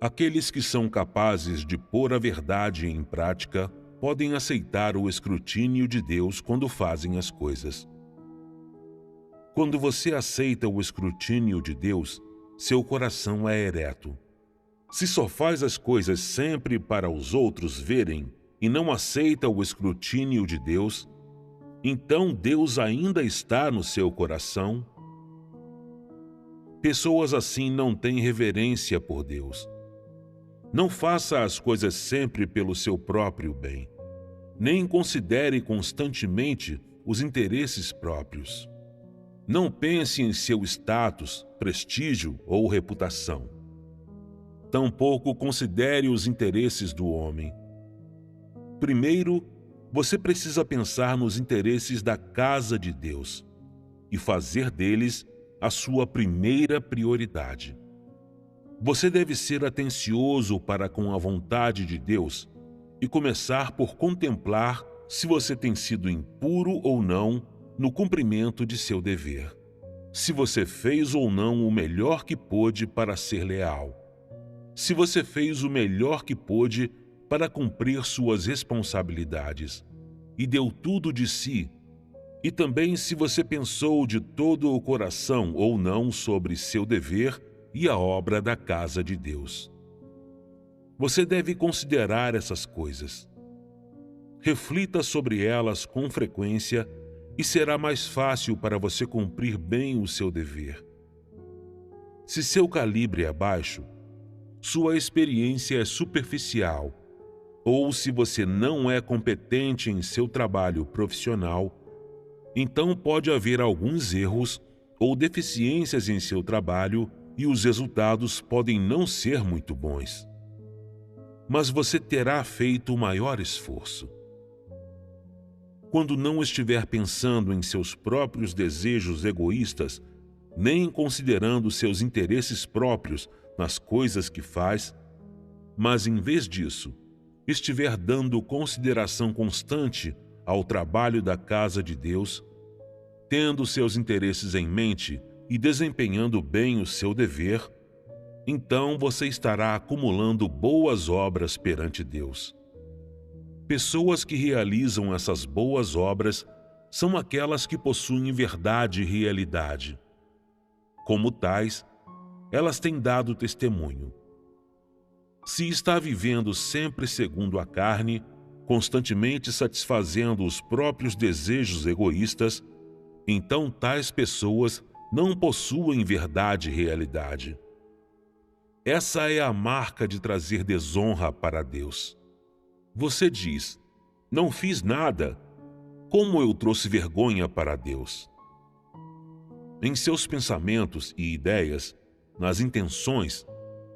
Aqueles que são capazes de pôr a verdade em prática podem aceitar o escrutínio de Deus quando fazem as coisas. Quando você aceita o escrutínio de Deus, seu coração é ereto. Se só faz as coisas sempre para os outros verem e não aceita o escrutínio de Deus, então Deus ainda está no seu coração? Pessoas assim não têm reverência por Deus. Não faça as coisas sempre pelo seu próprio bem, nem considere constantemente os interesses próprios. Não pense em seu status, prestígio ou reputação. Tampouco considere os interesses do homem. Primeiro, você precisa pensar nos interesses da casa de Deus e fazer deles a sua primeira prioridade. Você deve ser atencioso para com a vontade de Deus e começar por contemplar se você tem sido impuro ou não no cumprimento de seu dever, se você fez ou não o melhor que pôde para ser leal, se você fez o melhor que pôde para cumprir suas responsabilidades e deu tudo de si, e também se você pensou de todo o coração ou não sobre seu dever e a obra da casa de Deus. Você deve considerar essas coisas. Reflita sobre elas com frequência e será mais fácil para você cumprir bem o seu dever. Se seu calibre é baixo, sua experiência é superficial, ou se você não é competente em seu trabalho profissional, então pode haver alguns erros ou deficiências em seu trabalho e os resultados podem não ser muito bons. Mas você terá feito o maior esforço. Quando não estiver pensando em seus próprios desejos egoístas, nem considerando seus interesses próprios nas coisas que faz, mas em vez disso, estiver dando consideração constante ao trabalho da casa de Deus, tendo seus interesses em mente e desempenhando bem o seu dever, então você estará acumulando boas obras perante Deus. Pessoas que realizam essas boas obras são aquelas que possuem verdade e realidade. Como tais, elas têm dado testemunho. Se está vivendo sempre segundo a carne, constantemente satisfazendo os próprios desejos egoístas, então tais pessoas não possuem verdade e realidade. Essa é a marca de trazer desonra para Deus. Você diz, não fiz nada. Como eu trouxe vergonha para Deus? Em seus pensamentos e ideias, nas intenções,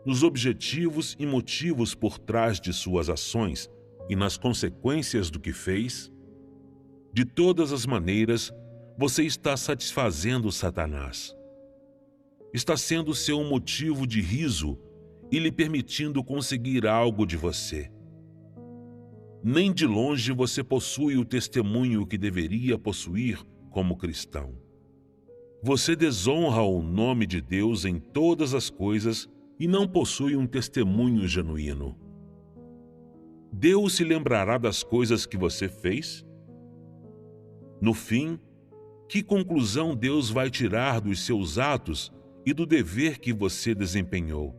nos objetivos e motivos por trás de suas ações e nas consequências do que fez, de todas as maneiras, você está satisfazendo Satanás. Está sendo seu motivo de riso e lhe permitindo conseguir algo de você. Nem de longe você possui o testemunho que deveria possuir como cristão. Você desonra o nome de Deus em todas as coisas e não possui um testemunho genuíno. Deus se lembrará das coisas que você fez? No fim, que conclusão Deus vai tirar dos seus atos e do dever que você desempenhou?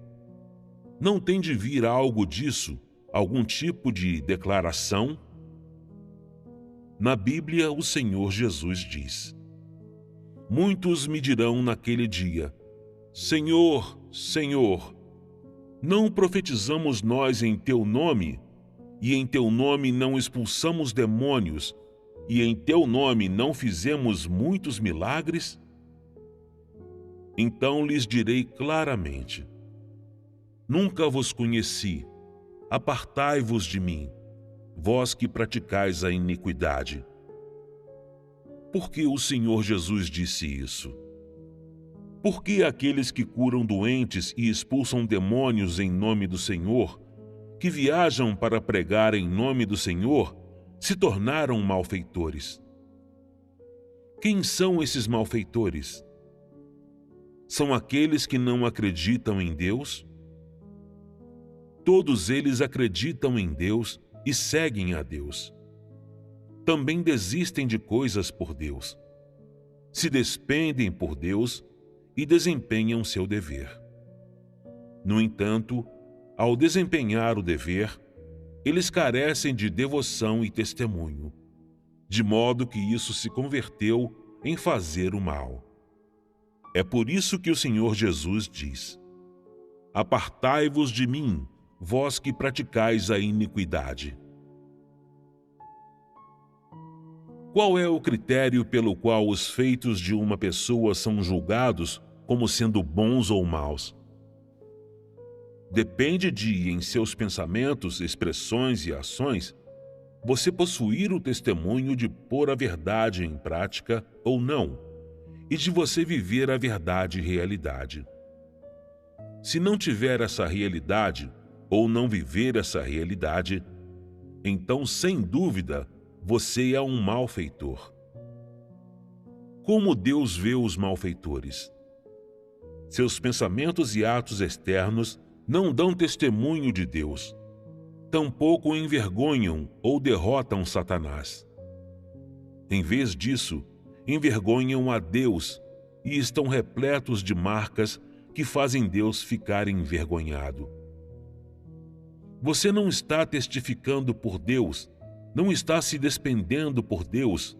Não tem de vir algo disso, algum tipo de declaração? Na Bíblia, o Senhor Jesus diz: muitos me dirão naquele dia: Senhor, Senhor, não profetizamos nós em teu nome, e em teu nome não expulsamos demônios, e em teu nome não fizemos muitos milagres? Então lhes direi claramente: nunca vos conheci, apartai-vos de mim, vós que praticais a iniquidade. Por que o Senhor Jesus disse isso? Por que aqueles que curam doentes e expulsam demônios em nome do Senhor, que viajam para pregar em nome do Senhor, se tornaram malfeitores? Quem são esses malfeitores? São aqueles que não acreditam em Deus? Todos eles acreditam em Deus e seguem a Deus. Também desistem de coisas por Deus. Se despendem por Deus e desempenham seu dever. No entanto, ao desempenhar o dever, eles carecem de devoção e testemunho, de modo que isso se converteu em fazer o mal. É por isso que o Senhor Jesus diz: Apartai-vos de mim, vós que praticais a iniquidade. Qual é o critério pelo qual os feitos de uma pessoa são julgados como sendo bons ou maus? Depende de, em seus pensamentos, expressões e ações, você possuir o testemunho de pôr a verdade em prática ou não, e de você viver a verdade e realidade. Se não tiver essa realidade, ou não viver essa realidade, então, sem dúvida, você é um malfeitor. Como Deus vê os malfeitores? Seus pensamentos e atos externos não dão testemunho de Deus, tampouco envergonham ou derrotam Satanás. Em vez disso, envergonham a Deus e estão repletos de marcas que fazem Deus ficar envergonhado. Você não está testificando por Deus, não está se despendendo por Deus,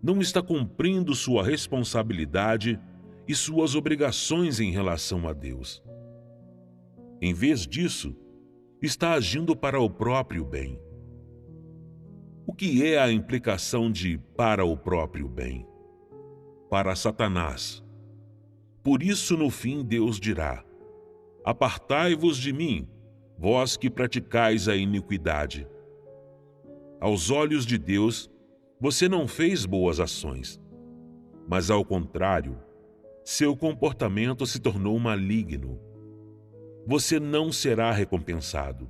não está cumprindo sua responsabilidade e suas obrigações em relação a Deus. Em vez disso, está agindo para o próprio bem. O que é a implicação de para o próprio bem? Para Satanás. Por isso, no fim, Deus dirá: Apartai-vos de mim, vós que praticais a iniquidade. Aos olhos de Deus, você não fez boas ações, mas, ao contrário, seu comportamento se tornou maligno. Você não será recompensado,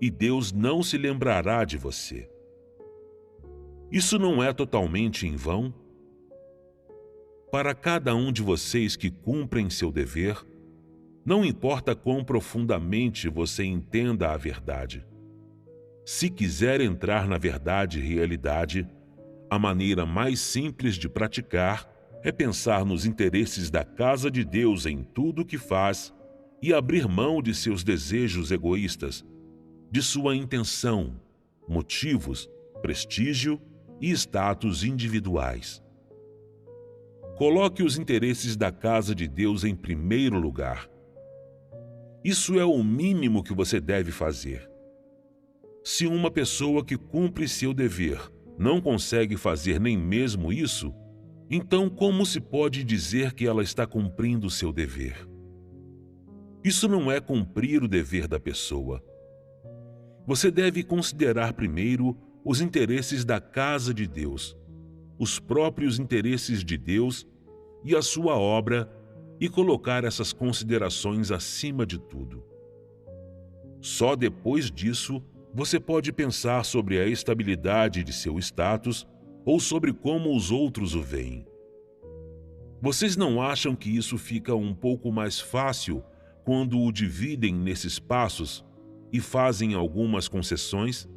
e Deus não se lembrará de você. Isso não é totalmente em vão? Para cada um de vocês que cumprem seu dever, não importa quão profundamente você entenda a verdade. Se quiser entrar na verdade e realidade, a maneira mais simples de praticar é pensar nos interesses da casa de Deus em tudo o que faz e abrir mão de seus desejos egoístas, de sua intenção, motivos, prestígio e status individuais. Coloque os interesses da casa de Deus em primeiro lugar. Isso é o mínimo que você deve fazer. Se uma pessoa que cumpre seu dever não consegue fazer nem mesmo isso, então como se pode dizer que ela está cumprindo seu dever? Isso não é cumprir o dever da pessoa. Você deve considerar primeiro os interesses da casa de Deus, os próprios interesses de Deus e a sua obra, e colocar essas considerações acima de tudo. Só depois disso, você pode pensar sobre a estabilidade de seu status ou sobre como os outros o veem. Vocês não acham que isso fica um pouco mais fácil quando o dividem nesses passos e fazem algumas concessões?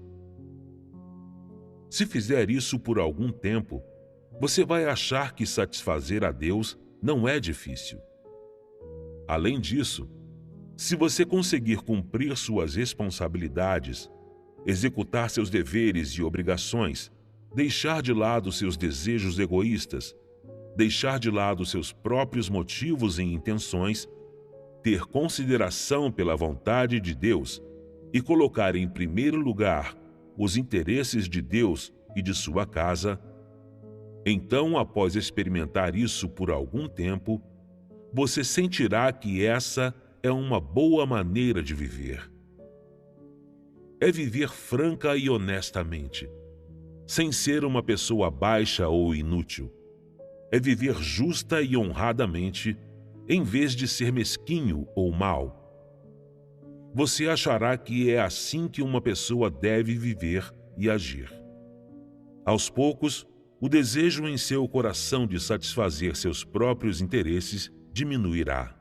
Se fizer isso por algum tempo, você vai achar que satisfazer a Deus não é difícil. Além disso, se você conseguir cumprir suas responsabilidades, executar seus deveres e obrigações, deixar de lado seus desejos egoístas, deixar de lado seus próprios motivos e intenções, ter consideração pela vontade de Deus e colocar em primeiro lugar os interesses de Deus e de sua casa, então, após experimentar isso por algum tempo, você sentirá que essa é uma boa maneira de viver. É viver franca e honestamente, sem ser uma pessoa baixa ou inútil. É viver justa e honradamente, em vez de ser mesquinho ou mau. Você achará que é assim que uma pessoa deve viver e agir. Aos poucos, o desejo em seu coração de satisfazer seus próprios interesses diminuirá.